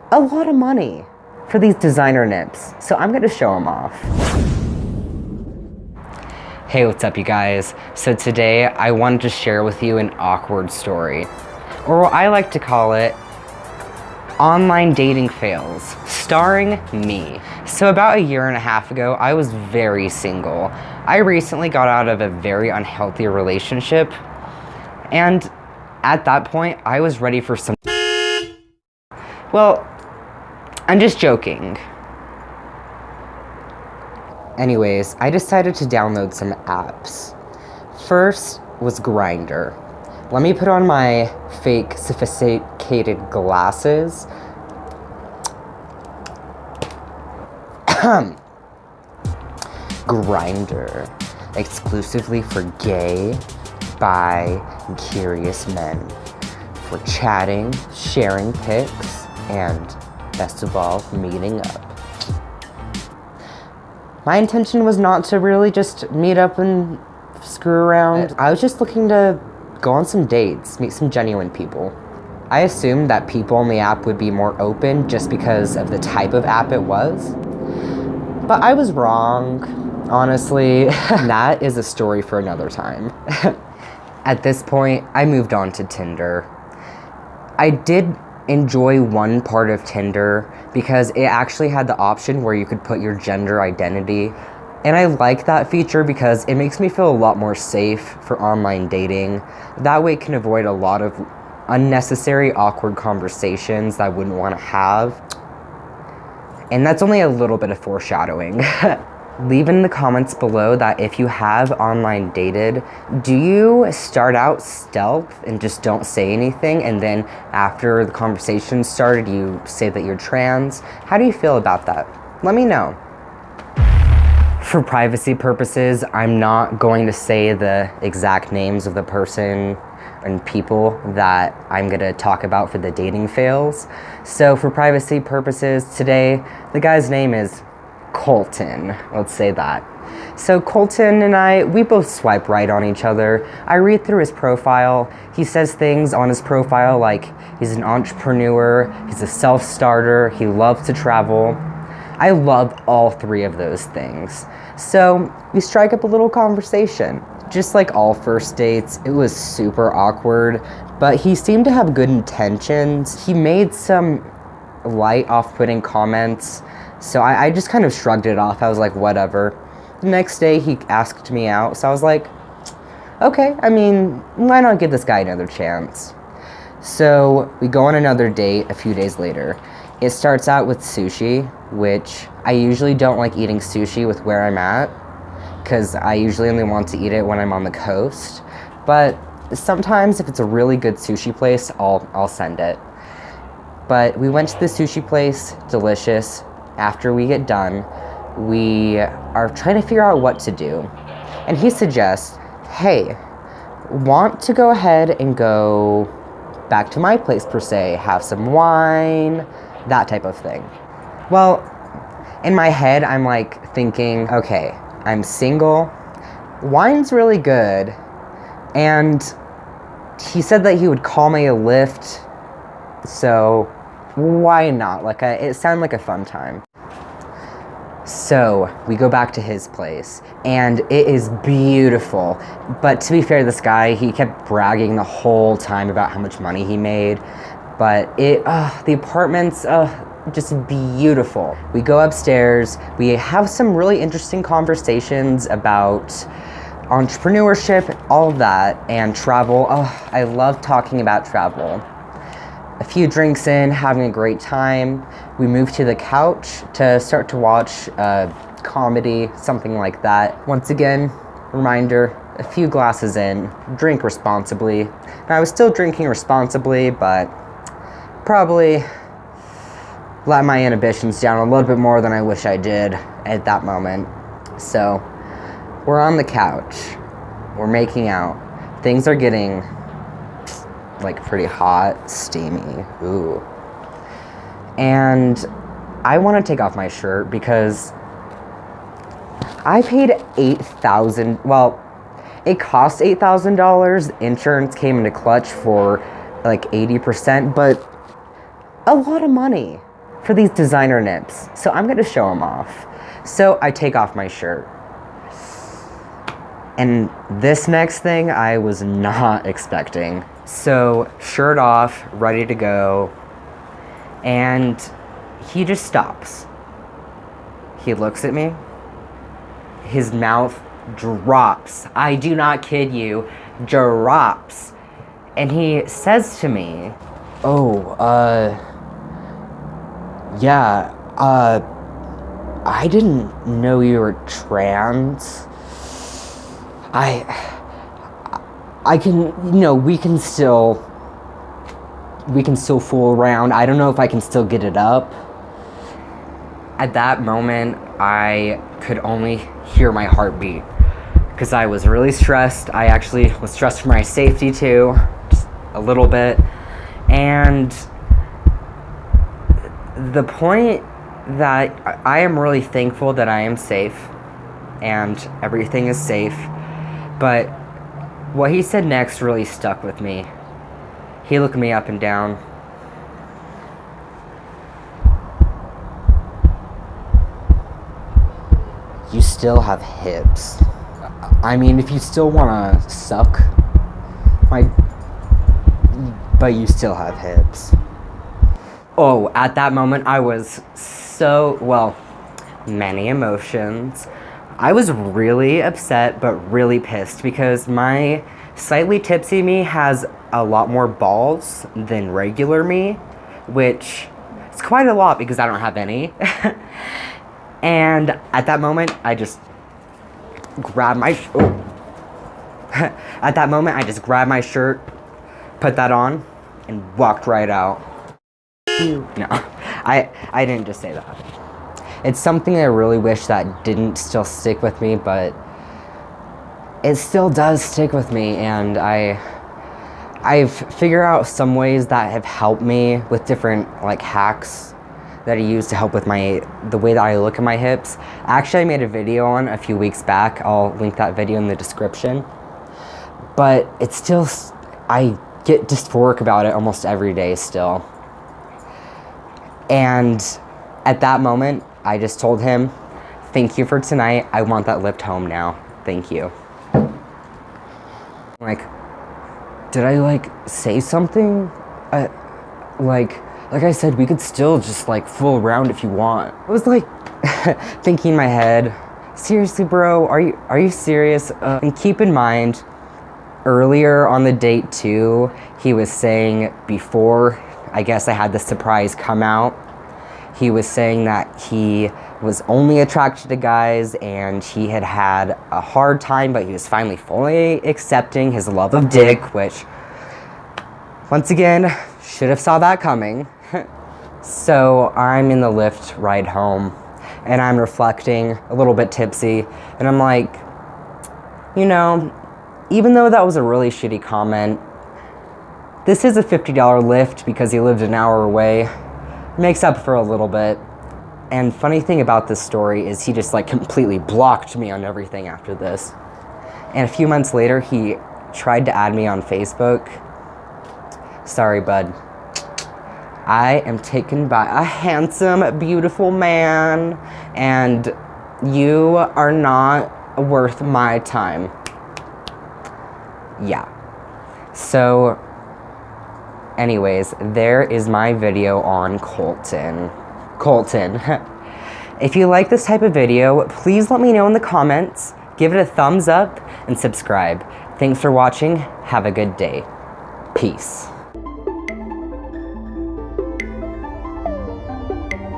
a lot of money for these designer nips. So I'm gonna show them off. Hey, what's up you guys? So today I wanted to share with you an awkward story, or what I like to call it, online dating fails, starring me. So about a year and a half ago, I was very single. I recently got out of a very unhealthy relationship, and at that point, I was ready for some... Well, I'm just joking. Anyways, I decided to download some apps. First was Grindr. Let me put on my fake sophisticated glasses. Grindr, exclusively for gay, bi, and curious men. For chatting, sharing pics, and best of all, meeting up. My intention was not to really just meet up and screw around. I was just looking to go on some dates, meet some genuine people. I assumed that people on the app would be more open just because of the type of app it was. But I was wrong, honestly. That is a story for another time. At this point, I moved on to Tinder. I did enjoy one part of Tinder because it actually had the option where you could put your gender identity. And I like that feature because it makes me feel a lot more safe for online dating. That way it can avoid a lot of unnecessary awkward conversations that I wouldn't want to have. And that's only a little bit of foreshadowing. Leave in the comments below that if you have online dated, do you start out stealth and just don't say anything, and then after the conversation started you say that you're trans? How do you feel about that? Let me know. For privacy purposes, I'm not going to say the exact names of the person and people that I'm gonna talk about for the dating fails. So for privacy purposes today, the guy's name is Colton, let's say that. So Colton and I, we both swipe right on each other. I read through his profile. He says things on his profile like he's an entrepreneur, he's a self-starter, he loves to travel. I love all three of those things. So we strike up a little conversation. Just like all first dates, it was super awkward, but he seemed to have good intentions. He made some light off-putting comments, so I just kind of shrugged it off. I was like, whatever. The next day he asked me out, so I was like, okay, I mean, why not give this guy another chance? So we go on another date a few days later. It starts out with sushi, which I usually don't like eating sushi with where I'm at, because I usually only want to eat it when I'm on the coast. But sometimes if it's a really good sushi place, I'll send it. But we went to the sushi place, delicious. After we get done, we are trying to figure out what to do. And he suggests, hey, want to go ahead and go back to my place per se, have some wine, that type of thing. Well, in my head, I'm like thinking, okay, I'm single, wine's really good, and he said that he would call me a lift, so why not? Like, it sounded like a fun time. So we go back to his place, and it is beautiful. But to be fair, this guy, he kept bragging the whole time about how much money he made. But the apartment's just beautiful. We go upstairs, we have some really interesting conversations about entrepreneurship, all of that, and travel. Oh, I love talking about travel. A few drinks in, having a great time. We moved to the couch to start to watch a comedy, something like that. Once again, reminder, a few glasses in, drink responsibly. Now, I was still drinking responsibly, but probably let my inhibitions down a little bit more than I wish I did at that moment. So, we're on the couch, we're making out, things are getting like pretty hot, steamy, ooh. And I want to take off my shirt because I paid $8,000, well, it cost $8,000, insurance came into clutch for like 80%, but a lot of money for these designer nips, so I'm gonna show them off. So I take off my shirt. And this next thing I was not expecting. So, shirt off, ready to go, and he just stops. He looks at me. His mouth drops. I do not kid you, drops. And he says to me, yeah, I didn't know you were trans. I can, we can still fool around. I don't know if I can still get it up. At that moment, I could only hear my heartbeat because I was really stressed. I actually was stressed for my safety too, just a little bit. And the point that I am really thankful that I am safe and everything is safe. But what he said next really stuck with me. He looked me up and down. You still have hips. I mean, if you still want to suck, but you still have hips. Oh, at that moment, I was many emotions. I was really upset, but really pissed because my slightly tipsy me has a lot more balls than regular me, which is quite a lot because I don't have any. And at that moment, I just grabbed my shirt, put that on, and walked right out. No, I didn't just say that. It's something I really wish that didn't still stick with me, but it still does stick with me, and I've figured out some ways that have helped me with different hacks that I use to help with the way that I look at my hips. Actually, I made a video on a few weeks back. I'll link that video in the description. But it's still, I get dysphoric about it almost every day still. And at that moment, I just told him, thank you for tonight. I want that lift home now. Thank you. Did I say something? Like I said, we could still just fool around if you want. I was thinking in my head, seriously bro, are you serious? And keep in mind, earlier on the date too, he was saying before, I guess I had the surprise come out, he was saying that he was only attracted to guys and he had had a hard time, but he was finally fully accepting his love of dick, which, once again, should have saw that coming. So I'm in the lift ride home and I'm reflecting, a little bit tipsy, and I'm like, even though that was a really shitty comment, this is a $50 lift because he lived an hour away. Makes up for a little bit. And funny thing about this story is he just completely blocked me on everything after this. And a few months later, he tried to add me on Facebook. Sorry, bud. I am taken by a handsome, beautiful man, and you are not worth my time. Yeah. So, anyways, there is my video on Colton. If you like this type of video, please let me know in the comments, give it a thumbs up, and subscribe. Thanks for watching. Have a good day. Peace.